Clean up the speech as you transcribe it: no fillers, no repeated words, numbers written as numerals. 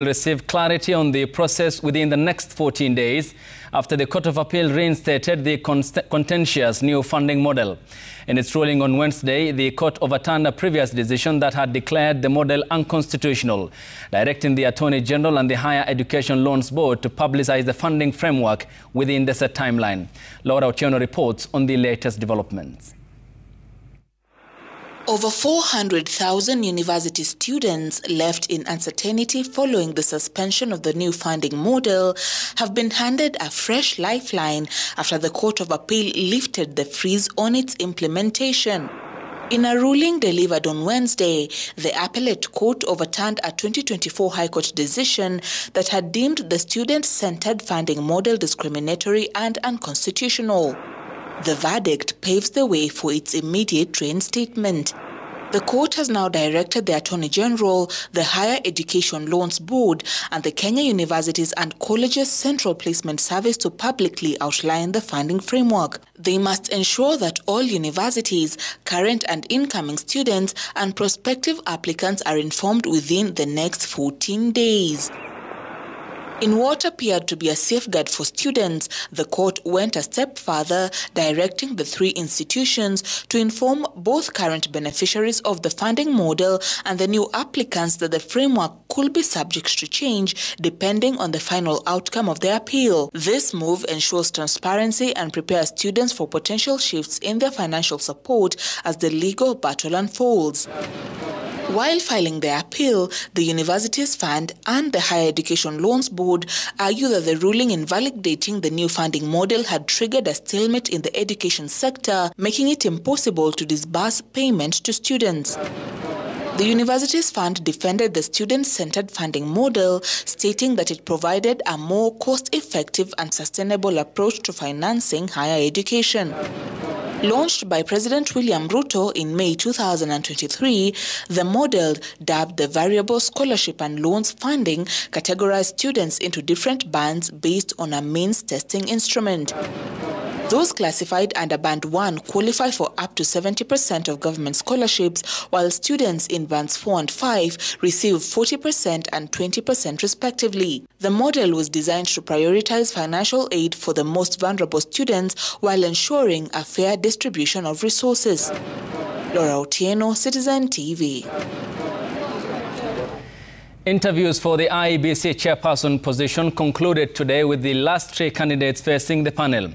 Receive clarity on the process within the next 14 days after the Court of Appeal reinstated the contentious new funding model. In its ruling on Wednesday, the court overturned a previous decision that had declared the model unconstitutional, directing the Attorney General and the Higher Education Loans Board to publicize the funding framework within the set timeline. Laura Otieno reports on the latest developments. Over 400,000 university students left in uncertainty following the suspension of the new funding model have been handed a fresh lifeline after the Court of Appeal lifted the freeze on its implementation. In a ruling delivered on Wednesday, the Appellate Court overturned a 2024 High Court decision that had deemed the student-centered funding model discriminatory and unconstitutional. The verdict paves the way for its immediate reinstatement. The court has now directed the Attorney General, the Higher Education Loans Board, and the Kenya Universities and Colleges Central Placement Service to publicly outline the funding framework. They must ensure that all universities, current and incoming students, and prospective applicants are informed within the next 14 days. In what appeared to be a safeguard for students, the court went a step further, directing the three institutions to inform both current beneficiaries of the funding model and the new applicants that the framework could be subject to change depending on the final outcome of the appeal. This move ensures transparency and prepares students for potential shifts in their financial support as the legal battle unfolds. While filing their appeal, the Universities Fund and the Higher Education Loans Board argue that the ruling invalidating the new funding model had triggered a stalemate in the education sector, making it impossible to disburse payment to students. The Universities Fund defended the student-centered funding model, stating that it provided a more cost-effective and sustainable approach to financing higher education. Launched by President William Ruto in May 2023, the model, dubbed the Variable Scholarship and Loans Funding, categorized students into different bands based on a means testing instrument. Those classified under Band 1 qualify for up to 70% of government scholarships, while students in Bands 4 and 5 receive 40% and 20% respectively. The model was designed to prioritize financial aid for the most vulnerable students while ensuring a fair distribution of resources. Laura Otieno, Citizen TV. Interviews for the IEBC chairperson position concluded today with the last three candidates facing the panel.